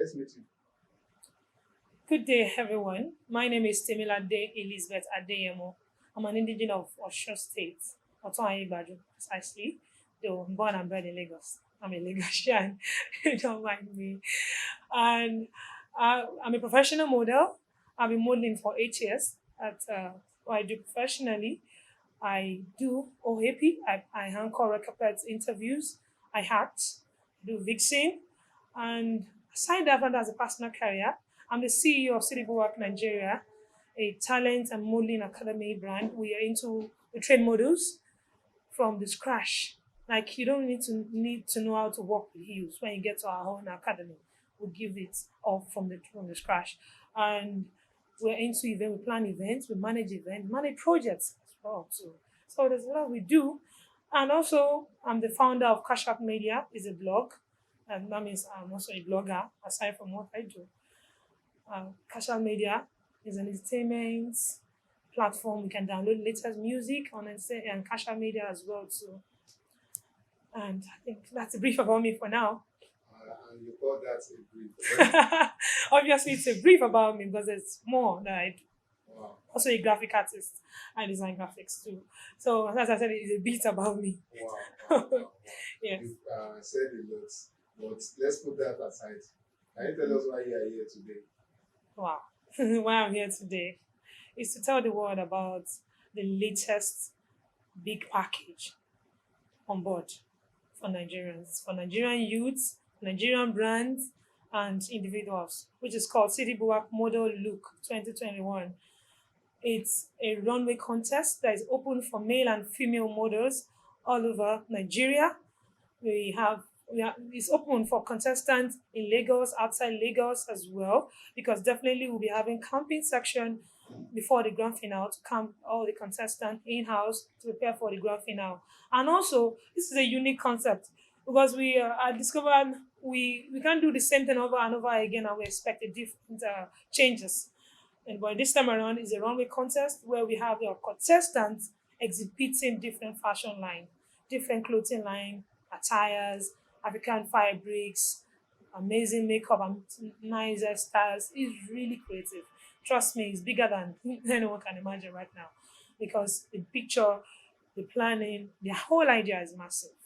Let's meet you. Good day, everyone. My name is Temilade Elizabeth Adeyemo. I'm an indigenous of Osho State, Oton Ayebaju, precisely. Though I'm born and bred in Lagos. I'm a Lagosian. Don't mind me. And I'm a professional model. I've been modeling for 8 years. What I do professionally. I do OAP. I anchor red carpet interviews. I act, do vixen, and aside that, as a personal career, I'm the CEO of CiTi Bulwark Nigeria, a talent and modeling academy brand. We train models from the scratch. Like you don't need to know how to work with heels when you get to our own academy. We give it all from the scratch, and we're into event. We plan events, we manage events, manage projects as well too. So there's a lot we do, and also I'm the founder of Cash App Media. Is a blog, and that means I'm also a blogger aside from what I do. Cash App Media is an entertainment platform. You can download latest music on and Cash App Media as well too. And I think that's a brief about me for now. And you call that a brief. Obviously, it's a brief about me because there's more that I do. Wow. Also a graphic artist. I design graphics too. So as I said, it's a bit about me. Wow. Wow. Wow. Yes. You've said a lot, but let's put that aside. Can you tell us why you are here today? Wow. Why I'm here today is to tell the world about the latest big package on board for Nigerians, for Nigerian youths, Nigerian brands, and individuals, which is called CiTi Bulwark Model Look 2021. It's a runway contest that is open for male and female models all over Nigeria. It's open for contestants in Lagos, outside Lagos as well, because definitely we'll be having camping section before the grand finale to camp all the contestants in-house to prepare for the grand finale. And also, this is a unique concept because I discovered we can't do the same thing over and over again, and we expect a different changes. And but this time around is a runway contest where we have the contestants exhibiting different fashion line, different clothing line, attires, African fabrics, amazing makeup, and nice styles. It's really creative. Trust me, it's bigger than anyone can imagine right now because the picture, the planning, the whole idea is massive.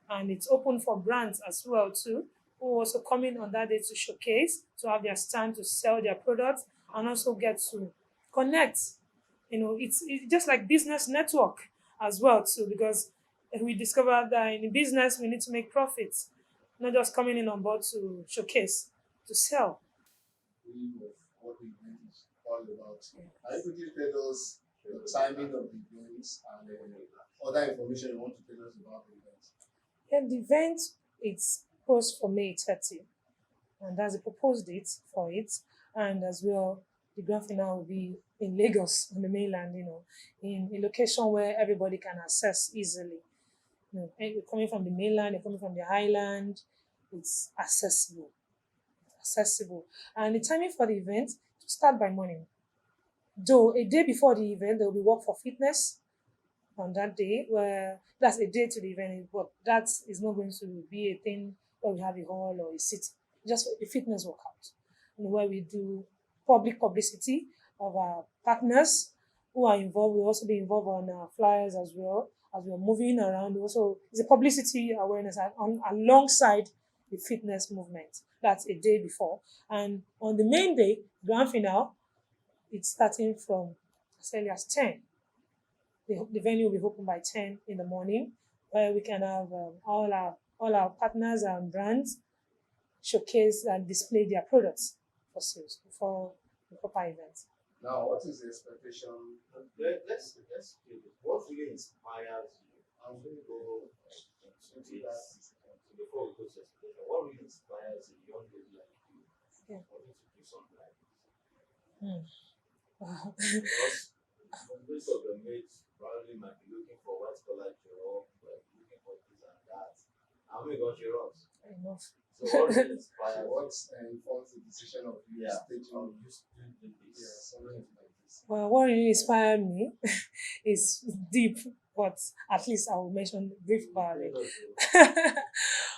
And it's open for brands as well too, who also come in on that day to showcase, to have their stand to sell their products and also get to connect. It's just like business network as well too, because we discovered that in business we need to make profits, not just coming in on board to showcase, to sell. Brief of what the event is all about. Can you quickly tell us the timing of the events and other information you want to tell us about the event? And the event it's proposed for May 30, and that's the proposed date for it. And as well, the grand finale will be in Lagos on the mainland, in a location where everybody can access easily. You're coming from the mainland, you're coming from the highland, it's accessible. Accessible. And the timing for the event to start by morning. Though a day before the event, there will be work for fitness on that day, where that's a day to the event, but that is not going to be a thing where we have a hall or a seat, just a fitness workout, where we do public publicity of our partners who are involved. We'll also be involved on flyers as well as we're moving around. Also, it's a publicity awareness alongside the fitness movement. That's a day before. And on the main day, grand finale, it's starting from as early as 10. The venue will be open by 10 in the morning, where we can have all our partners and brands showcase and display their products for sales before the proper event. Now, what is the expectation? Let's do this. What really inspires you? I'm going to go into that. So before we go to expectation, what really inspires a young lady like you for you to do something like this? Wow. Because most of the mates probably might be looking for white collar job, looking for this and that. How many got your ups? Enough. So what really inspires What informs the decision of you taking just doing this? something like this? Well, what really inspired me is deep, but at least I will mention brief about it.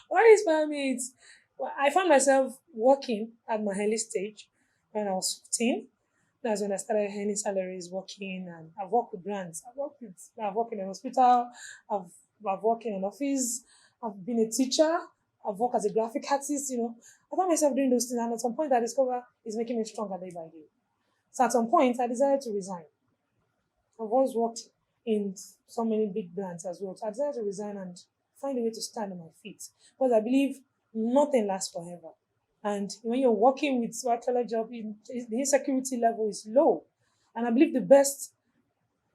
What inspired me is Well, I found myself working at my early stage when I was 15. That's when I started earning salaries, working, and I've worked with brands. I've worked in a hospital, I've, I've worked in an office, I've been a teacher, I've worked as a graphic artist, I found myself doing those things, and at some point I discovered it's making me stronger day by day. So at some point I decided to resign. I've always worked in so many big brands as well. So I decided to resign and find a way to stand on my feet. Because I believe nothing lasts forever. And when you're working with white collar job, the insecurity level is low. And I believe the best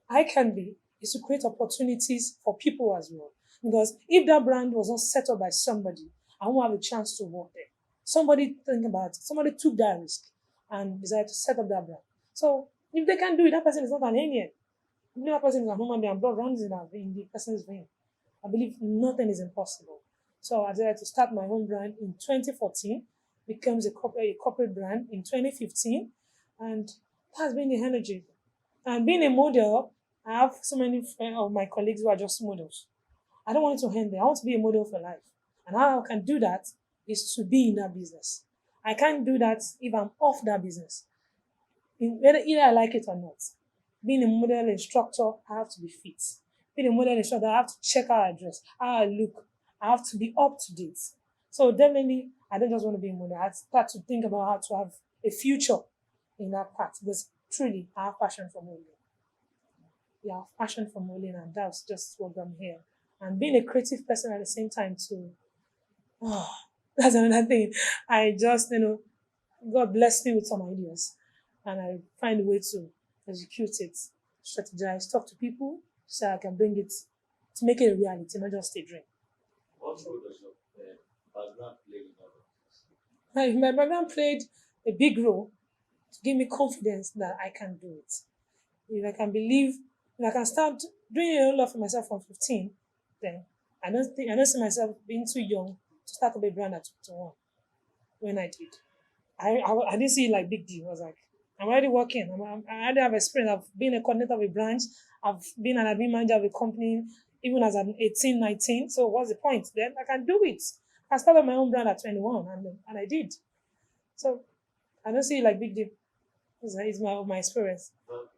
I can be is to create opportunities for people as well. Because if that brand was not set up by somebody, I won't have a chance to work there. Somebody think about it. Somebody took that risk and decided to set up that brand. So if they can do it, that person is not an alien. If that person is a human being, blood runs in the person's vein. I believe nothing is impossible. So I decided to start my own brand in 2014, becomes a corporate brand in 2015, and that's been the energy. And being a model, I have so many of my colleagues who are just models. I don't want it to end there. I want to be a model for life. And how I can do that is to be in that business. I can't do that if I'm off that business. Whether either I like it or not. Being a model instructor, I have to be fit. Being a model instructor, I have to check how I dress, how I look. I have to be up to date. So definitely, I don't just want to be a model. I start to think about how to have a future in that part because truly, I have passion for modeling. Yeah, I have passion for modeling, and that's just what I'm here. And being a creative person at the same time too. Oh, that's another thing. I just, God blessed me with some ideas, and I find a way to execute it, strategize, talk to people, so I can bring it to make it a reality, not just a dream. What role does your background play in all of this? My background played a big role to give me confidence that I can do it. If I can believe, if I can start doing a whole lot for myself from 15, then I don't see myself being too young to start up a brand at 21 when I did. I didn't see it like big deal. I was like, I'm already working. I already have experience. I've been a coordinator of a branch. I've been an admin manager of a company, even as I'm 18, 19. So what's the point? Then I can do it. I started my own brand at 21, and I did. So I don't see it like big deal. It's my experience. But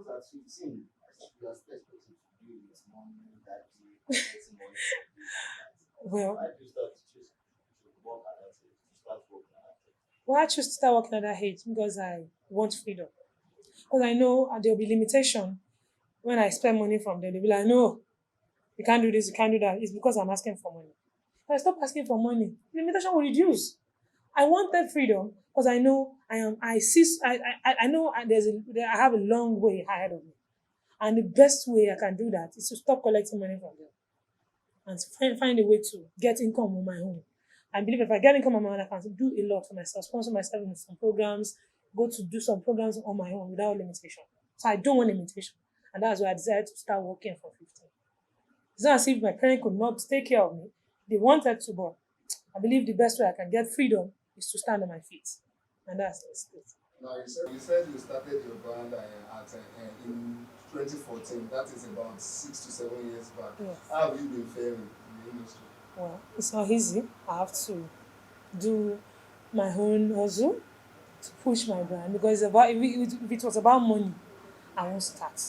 Because at 15, you are still expected to deal with money, that you getting money from this and that. Well, why do you start to choose to work at that age, to start working at that age? why I choose to start working at that age? Because I want freedom. Because I know there'll be limitation when I spend money from them. They'll be like, no, you can't do this, you can't do that. It's because I'm asking for money. If I stop asking for money, limitation will reduce. I want that freedom because I know I know I have a long way ahead of me. And the best way I can do that is to stop collecting money from them and to find a way to get income on my own. I believe if I get income on my own, I can do a lot for myself, sponsor myself in some programs, go to do some programs on my own without limitation. So I don't want limitation. And that's why I decided to start working for 15. It's not as if my parents could not take care of me. They wanted to, but I believe the best way I can get freedom is to stand on my feet. And that's it. Now, you said you started your brand in 2014. That is about 6 to 7 years back. Yes. How have you been faring in the industry? Well, it's not easy. I have to do my own hustle to push my brand because if it was about money, I won't start.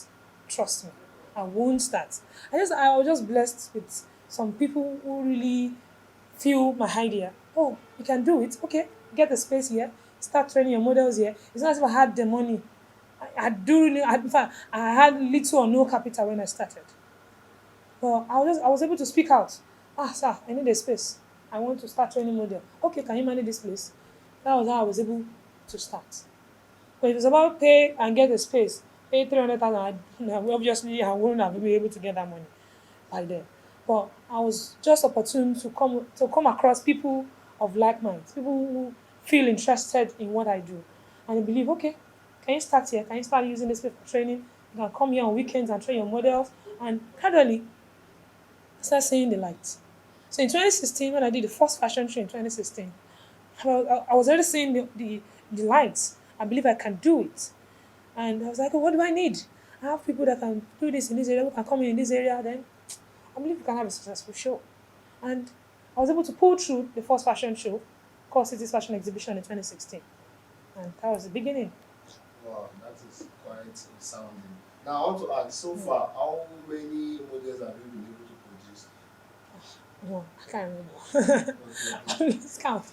Trust me, I won't start. I was just blessed with some people who really feel my idea. Oh, you can do it. Okay, get the space here. Start training your models here. It's not as if I had the money. In fact, I had little or no capital when I started. But I was able to speak out. Ah, sir, I need a space. I want to start training model. Okay, can you manage this place? That was how I was able to start. But it was about pay and get a space. Pay 300,000. Obviously, I wouldn't have been able to get that money by then. But I was just opportune to come across people of like minds, people who feel interested in what I do, and they believe, okay, can you start here? Can you start using this space for training? You can come here on weekends and train your models, and gradually start seeing the light. So in 2016, when I did the first fashion show in 2016, I was already seeing the lights. I believe I can do it. And I was like, oh, what do I need? I have people that can do this in this area, who can come in this area, then I believe we can have a successful show. And I was able to pull through the first fashion show called City's Fashion Exhibition in 2016. And that was the beginning. Wow, that is quite sounding. Now I want to ask, so far, how many models have you been able to produce? No, I can't remember. Okay, okay, Let's count.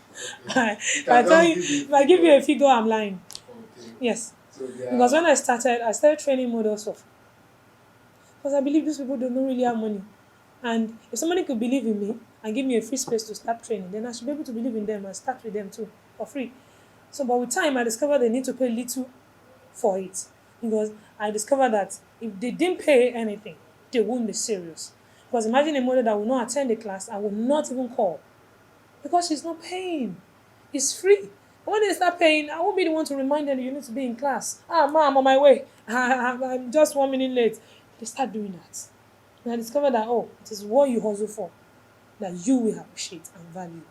okay. If You can I tell just you, give me if I give you a figure, I'm lying. Okay. Yes. So there Because when are I started training models for, because I believe these people don't really have money. And if somebody could believe in me and give me a free space to start training, then I should be able to believe in them and start with them too for free. So, but with time, I discovered they need to pay little for it because I discovered that if they didn't pay anything, they wouldn't be serious. Because imagine a mother that will not attend the class and will not even call because she's not paying. It's free. And when they start paying, I won't be the one to remind them you need to be in class. Ah, ma, I'm on my way. I'm just 1 minute late. They start doing that. And I discovered that, oh, it is what you hustle for that you will appreciate and value.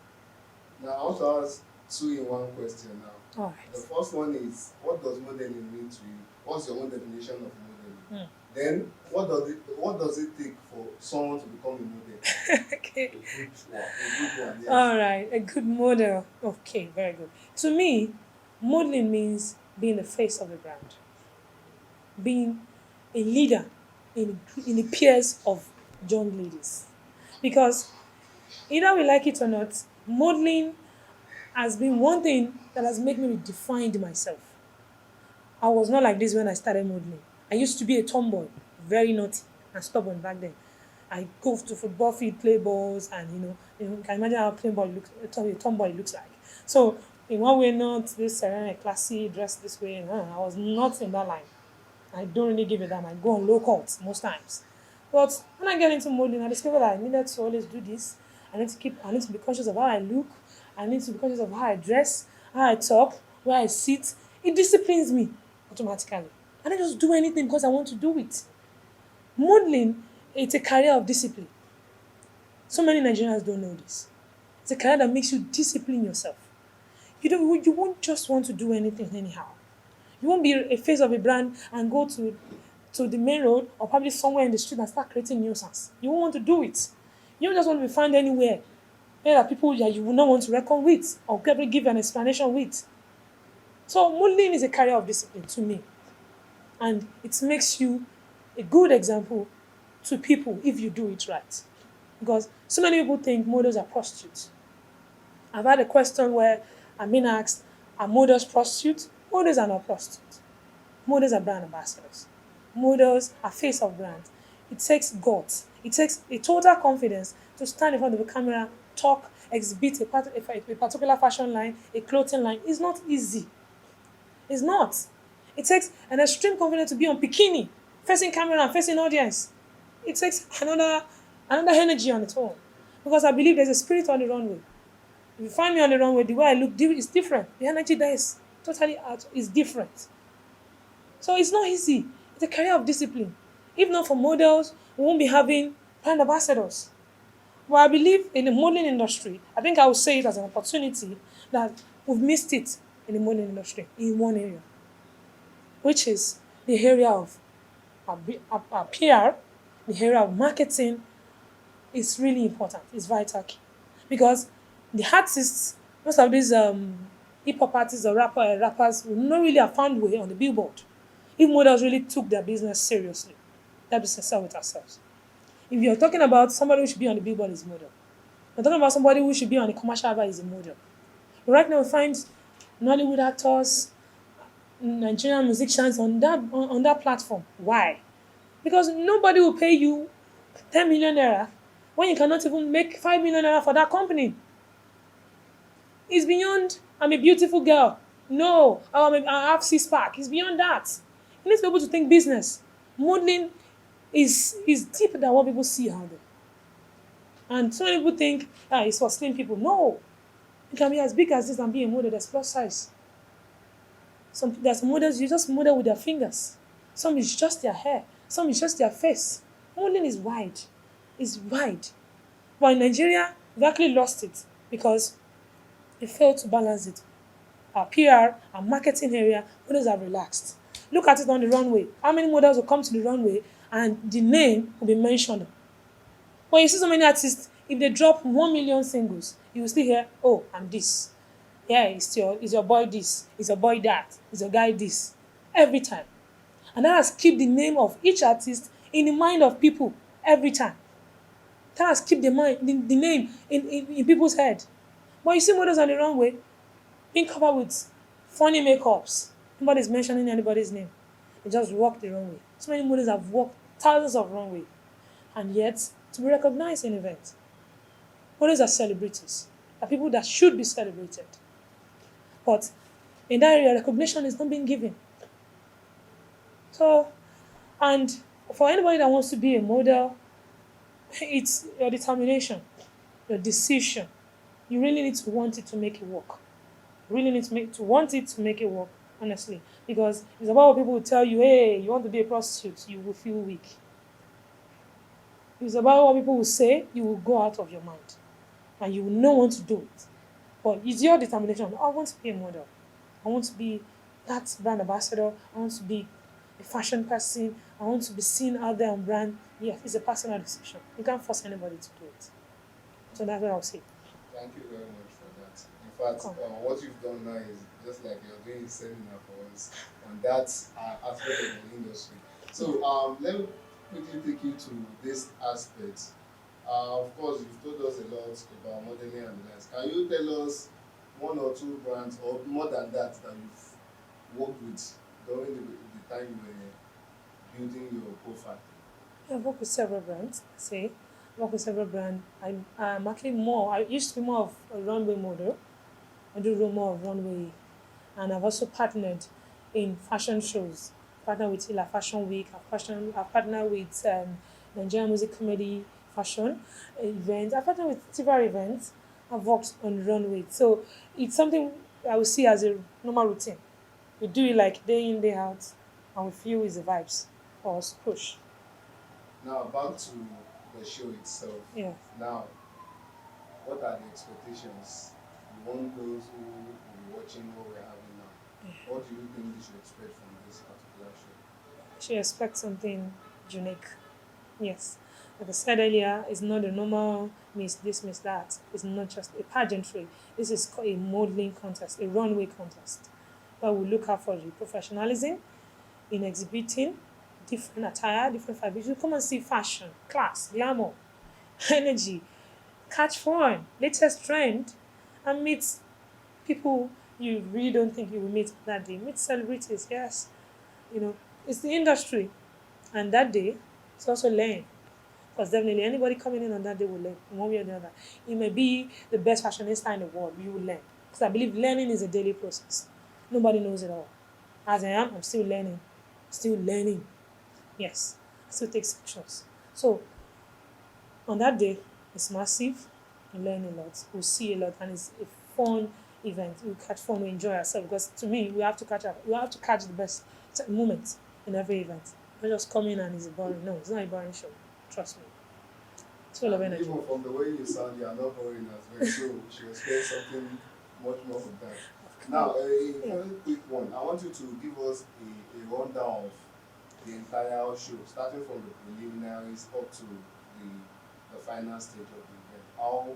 now I want to ask two in one question now. All The right. first one is, what does modeling mean to you? What's your own definition of modeling? Hmm. Then what does it take for someone to become a model? Okay. A good one. A good one, yes. All right. A good model. Okay, very good. To me, modeling means being the face of a brand, being a leader in the peers of young ladies. Because either we like it or not, modeling has been one thing that has made me redefine myself. I was not like this when I started modeling. I used to be a tomboy, very naughty and stubborn back then. I go to football field, play balls, and you can imagine how a tomboy looks like. So in one way, not this serene, classy, dressed this way. I was not in that line. I don't really give a damn. I go on low cuts most times. But when I get into modeling, I discovered that I needed to always do this. I need to be conscious of how I look. I need to be conscious of how I dress, how I talk, where I sit. It disciplines me automatically. I don't just do anything because I want to do it. Modeling, it's a career of discipline. So many Nigerians don't know this. It's a career that makes you discipline yourself. You won't just want to do anything anyhow. You won't be a face of a brand and go to the main road or probably somewhere in the street and start creating nuisance. You won't want to do it. You don't just want to be found anywhere. There are people that you will not want to reckon with or probably give an explanation with. So modeling is a career of discipline to me. And it makes you a good example to people if you do it right. Because so many people think models are prostitutes. I've had a question where I'm being asked, are models prostitutes? Models are not prostitutes. Models are brand ambassadors. Models are face of brands. It takes guts. It takes a total confidence to stand in front of a camera, talk, exhibit a particular fashion line, a clothing line. It's not easy. It's not. It takes an extreme confidence to be on bikini, facing camera and facing audience. It takes another energy on its own. Because I believe there's a spirit on the runway. If you find me on the runway, the way I look is different. The energy there is totally out, is different. So it's not easy. It's a career of discipline. If not for models, we won't be having brand ambassadors. But I believe in the modeling industry, I think I would say it as an opportunity that we've missed it in the modeling industry in one area, which is the area of our PR, the area of marketing is really important. It's vital key. Because the artists, most of these hip hop artists or rappers will not really have found way on the billboard if models really took their business seriously. That is sincere with ourselves. If you're talking about somebody who should be on the billboard is a model. You're talking about somebody who should be on the commercial advert is a model. But right now we find Nollywood actors, Nigerian musicians on that platform. Why? Because nobody will pay you 10 million naira when you cannot even make 5 million naira for that company. It's beyond, I'm a beautiful girl. No, I have six-pack. It's beyond that. You need to be able to think business. Modeling is deeper than what people see out there. And so many people think, it's for slim people. No. It can be as big as this and be a model that's plus size. There's some models, you just model with their fingers. Some is just their hair. Some is just their face. Modeling is wide. It's wide. But in Nigeria, we've actually lost it because we failed to balance it. Our PR, our marketing area, models are relaxed. Look at it on the runway. How many models will come to the runway and the name will be mentioned? But you see so many artists, If they drop 1 million singles, you will still hear, oh, I'm this. Yeah, it's your boy this, it's your boy that, it's your guy this. Every time. And that has kept the name of each artist in the mind of people every time. That has kept the name in people's head. But you see models on the runway being covered with funny makeups. Nobody's mentioning anybody's name. They just walk the runway. So many models have walked thousands of runway. And yet, to be recognized in events, models are celebrities. Are people that should be celebrated. But in that area, recognition is not being given. So, and for anybody that wants to be a model, it's your determination, your decision. You really need to want it to make it work. You really need to want it to make it work, honestly. Because it's about what people will tell you, hey, you want to be a prostitute, you will feel weak. It's about what people will say, you will go out of your mind. And you will not want to do it. But it's your determination. I want to be a model. I want to be that brand ambassador. I want to be a fashion person. I want to be seen out there on brand. Yes, it's a personal decision. You can't force anybody to do it. So that's what I'll say. Thank you very much for that. In fact, Come. what you've done now is just like you're doing a seminar for us on that aspect of the industry. So let me quickly take you to this aspect. Of course, you've told us a lot about modeling and the likes. Can you tell us one or two brands, or more than that, that you've worked with during the time you were building your profile? I've worked with several brands, say. I work with several brands. I'm actually more, I used to be more of a runway model. I do more of runway. And I've also partnered in fashion shows. Partnered with Ila Fashion Week. I've partnered with Nigerian Music Comedy Fashion events. I've partnered with several events. I've worked on runway. So it's something I would see as a normal routine. We do it like day in, day out, and we feel is the vibes for us to push. Now, back to the show itself. Yeah. Now, what are the expectations? You want those who will be watching what we're having now. What do you think they should expect from this particular show? She expects something unique. Yes. Like I said earlier, it's not a normal miss this, miss that. It's not just a pageantry. This is called a modeling contest, a runway contest, where we look out for the professionalism in exhibiting different attire, different fabrics. You come and see fashion, class, glamour, energy, catch fun, latest trend, and meet people you really don't think you will meet that day. Meet celebrities, yes. It's the industry. And that day, it's also learn. Because definitely anybody coming in on that day will learn in one way or the other. You may be the best fashionista in the world, you will learn. Because I believe learning is a daily process. Nobody knows it all. As I am, I'm still learning. Still learning. Yes. I still take sections. So on that day, it's massive. You learn a lot. We'll see a lot, and it's a fun event. We catch fun, we enjoy ourselves. Because to me, we have to catch the best moment in every event. Not just come in and it's boring. No, it's not a boring show. Trust me. It's full of energy. Even from the way you sound, you are not boring as well. So we should expect something much more of that. Now, a very quick one. I want you to give us a rundown of the entire show, starting from the preliminaries up to the final stage of the event. How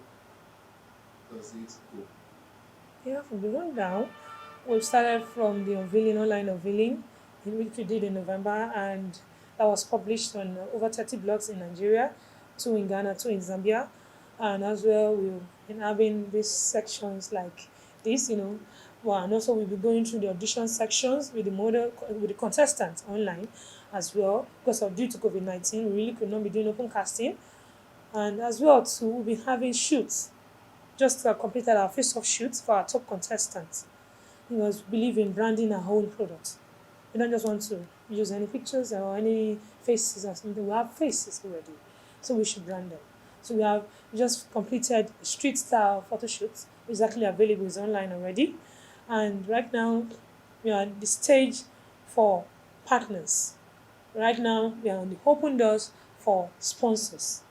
does it go? Yeah, from the rundown, we started from the unveiling, online unveiling, which we did in November, and that was published on over 30 blogs in Nigeria, 2 in Ghana, 2 in Zambia, and as well we've been having these sections like this, well, and also we'll be going through the audition sections with the contestants online as well, because of due to COVID-19, we really could not be doing open casting, and as well too, we'll be having shoots. Just completed our face-off shoots for our top contestants. Because we believe in branding our own product. We don't just want to use any pictures or any faces or something. We have faces already, so we should brand them. So we just completed a street style photo shoot. It's actually available, it's online already. And right now, we are at the stage for partners. Right now, we are on the open doors for sponsors.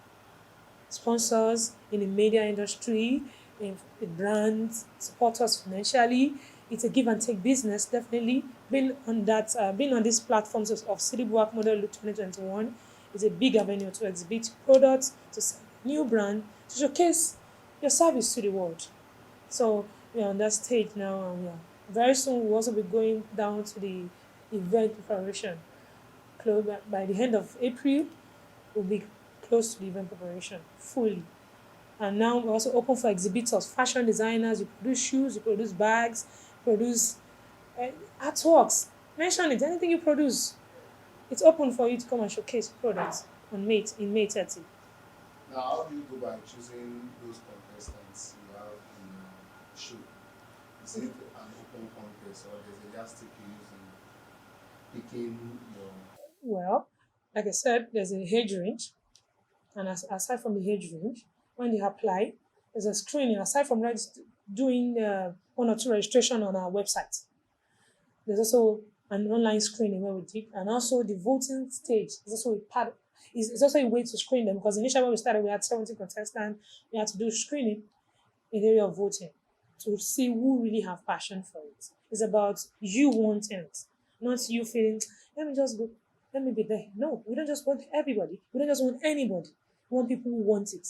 Sponsors in the media industry, in brands, support us financially. It's a give and take business, definitely. Being on these platforms of CiTi Bulwark Model Look 2021 is a big avenue to exhibit products, to sell new brand, to showcase your service to the world. So we are on that stage now, and we are very soon we'll also be going down to the event preparation. Close by the end of April, we'll be close to the event preparation fully. And now we're also open for exhibitors, fashion designers. You produce shoes, you produce bags, produce uh, artworks. Mention it. Anything you produce, it's open for you to come and showcase products on May in May 30. Now, how do you go by choosing those contestants you have in the show? Is it an open contest or there's a yardstick you use in picking your? Well, like I said, there's a age range, and aside from the age range, when they apply, there's a screening. Aside from doing one or two registration on our website, there's also an online screening where we did, and also the voting stage is also a part. Is also a way to screen them because initially when we started, we had 70 contestants. We had to do screening in the area of voting to see who really have passion for it. It's about you wanting it, not you feeling, let me just go, let me be there. No, we don't just want everybody. We don't just want anybody. We want people who want it,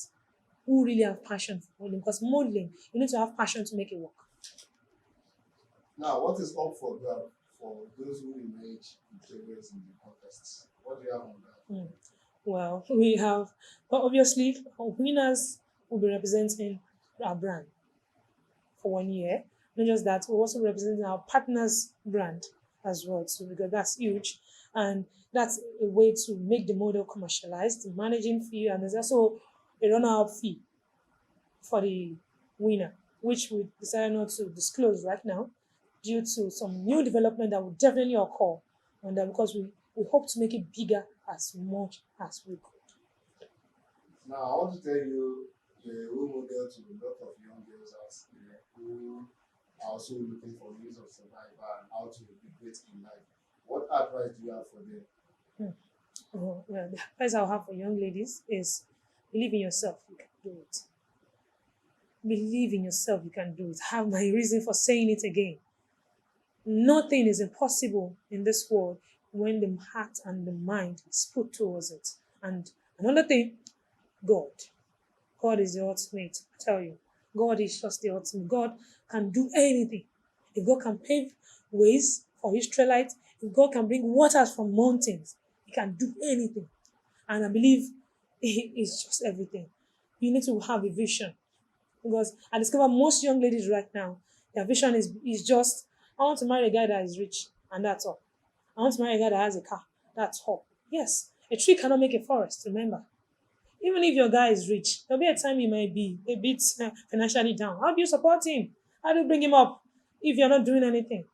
who really have passion for modeling. Because modeling, you need to have passion to make it work. Now, what is up for grab for those who emerge victorious in the contests? What do you have on that? Well, we have, but obviously, our winners will be representing our brand for 1 year. Not just that, we're also representing our partners' brand as well, too, because that's huge. And that's a way to make the model commercialized, the managing fee, and there's also a runner-up fee for the winner, which we decided not to disclose right now due to some new development that will definitely occur on that because we hope to make it bigger as much as we could. Now, I want to tell you the role model to a lot of young girls out there who are also looking for means of survival and how to be great in life. What advice do you have for them? Well, the advice I'll have for young ladies is believe in yourself, you can do it. Believe in yourself, you can do it. Have my reason for saying it again. Nothing is impossible in this world when the heart and the mind is put towards it. And another thing, God. God is the ultimate. I tell you, God is just the ultimate. God can do anything. If God can pave ways for Israelites, if God can bring waters from mountains, He can do anything. And I believe He is just everything. You need to have a vision. Because I discover most young ladies right now, their vision is just, I want to marry a guy that is rich, and that's all. I want to marry a guy that has a car, that's all. Yes, a tree cannot make a forest, remember. Even if your guy is rich, there'll be a time he might be a bit financially down. How do you support him? How do you bring him up if you're not doing anything?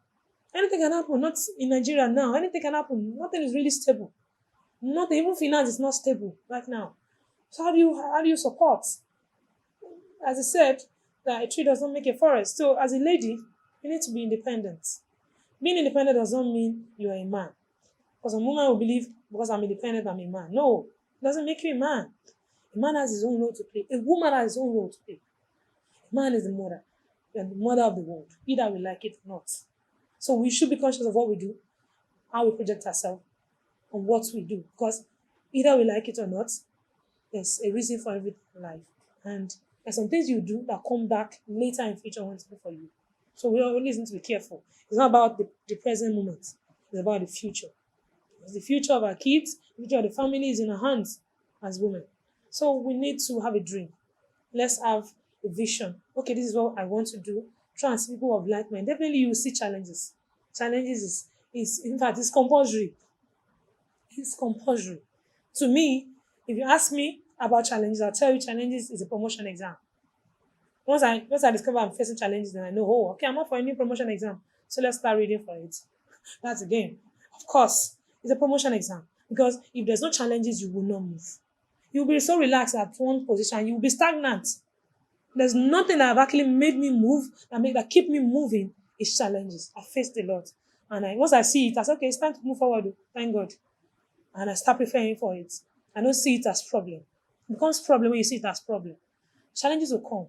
Anything can happen, not in Nigeria now. Anything can happen. Nothing is really stable. Nothing, even finance is not stable right now. So how do you support? As I said, that a tree does not make a forest. So as a lady, you need to be independent. Being independent does not mean you are a man. Because a woman will believe because I'm independent, I'm a man. No, it doesn't make you a man. A man has his own role to play. A woman has his own role to play. A man is the mother. You are the mother of the world, either we like it or not. So we should be conscious of what we do, how we project ourselves, and what we do. Because either we like it or not, there's a reason for everything in life. And there's some things you do that come back later in future when it's good for you. So we always need to be careful. It's not about the present moment. It's about the future. Because the future of our kids, the future of the family is in our hands as women. So we need to have a dream. Let's have a vision. Okay, this is what I want to do. Try and see people of like mind. Definitely you will see challenges. Challenges is in fact it's compulsory. It's compulsory. To me, if you ask me about challenges, I'll tell you challenges is a promotion exam. Once I discover I'm facing challenges, then I know, oh, okay, I'm up for a new promotion exam. So let's start reading for it. That's the game. Of course, it's a promotion exam. Because if there's no challenges, you will not move. You'll be so relaxed at one position, you will be stagnant. There's nothing that have actually made me move, that keep me moving is challenges. I faced a lot. And once I see it, I say, okay, it's time to move forward. Oh, thank God. And I start preparing for it. I don't see it as problem. It becomes problem when you see it as problem. Challenges will come.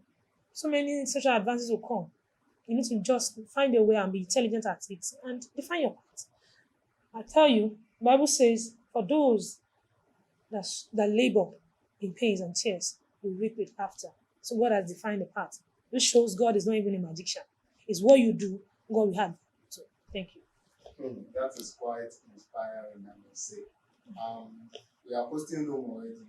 So many social advances will come. You need to just find a way and be intelligent at it and define your path. I tell you, the Bible says, for those that labor in pains and tears, you reap it after. So God has defined the path. This shows God is not even a magician. It's what you do, God will have. So thank you. That is quite inspiring, I must say. We are posting room already.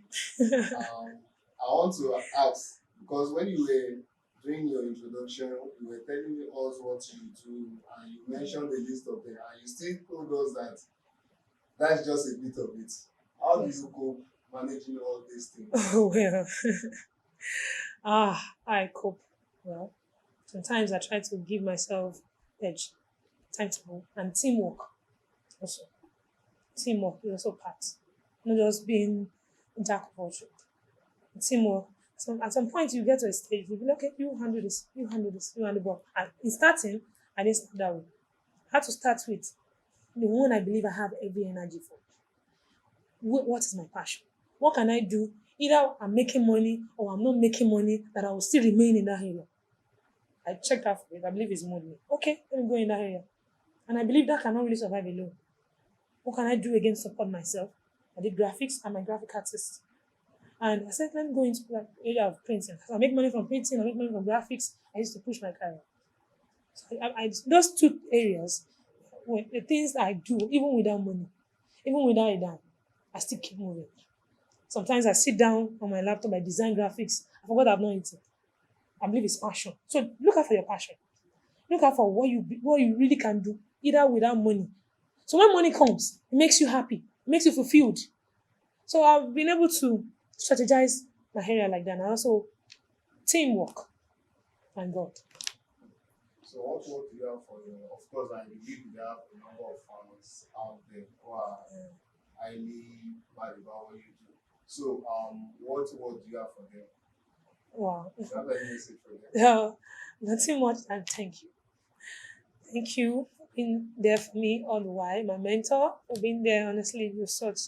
I want to ask, because when you were doing your introduction, you were telling me us what you do, and you mentioned a list of them, and you still told us that that's just a bit of it. How do you cope managing all these things? Well, I cope well. Sometimes I try to give myself edge, time to move, and teamwork also. Teamwork is also part. Not just being jack of all trades. Teamwork. So at some point you get to a stage, you'll be like, okay, you handle this, you handle this, you handle ball. And in starting, I didn't start that way. I had to start with the one I believe I have every energy for. What is my passion? What can I do? Either I'm making money or I'm not making money, that I will still remain in that area. I checked out for it. I believe it's money. Okay, let me go in that area. And I believe that cannot really survive alone. What can I do again to support myself? I did graphics. I'm a graphic artist. And I said, let me go into the area of printing. So I make money from printing, I make money from graphics. I used to push my career. So those two areas were the things I do, even without money, even without a dime, I still keep moving. Sometimes I sit down on my laptop, I design graphics. I forgot I've not eaten. I believe it's passion. So look out for your passion. Look out for what you really can do, either without money. So when money comes, it makes you happy, it makes you fulfilled. So I've been able to strategize my area like that. And also teamwork and God. So what work do you have for your, of course, I believe you have a number of farmers out there who are highly bad about what you do. So what work do you have for them? Wow. Do you have any message for them? Yeah, nothing much and thank you. Thank you for being there for me all the while. My mentor for being there. Honestly, you're such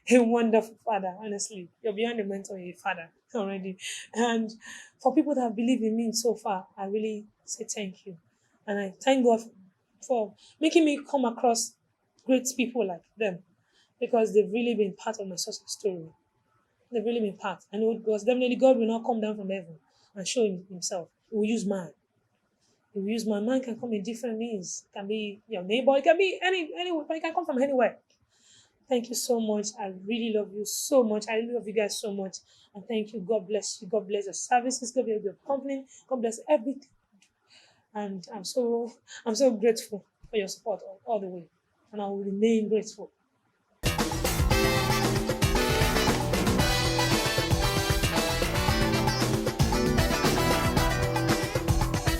a wonderful father. Honestly, you're beyond a mentor, you're a father already. And for people that believe in me so far, I really say thank you. And I thank God for making me come across great people like them, because they've really been part of my success story. They've really been part. I know because definitely God will not come down from heaven and show himself. He will use man. He will use man. Man can come in different means. It can be your neighbor. It can be anywhere. But it can come from anywhere. Thank you so much. I really love you so much. I love you guys so much. And thank you. God bless you. God bless your services. God bless your company. God bless everything. And I'm so grateful for your support all the way. And I will remain grateful.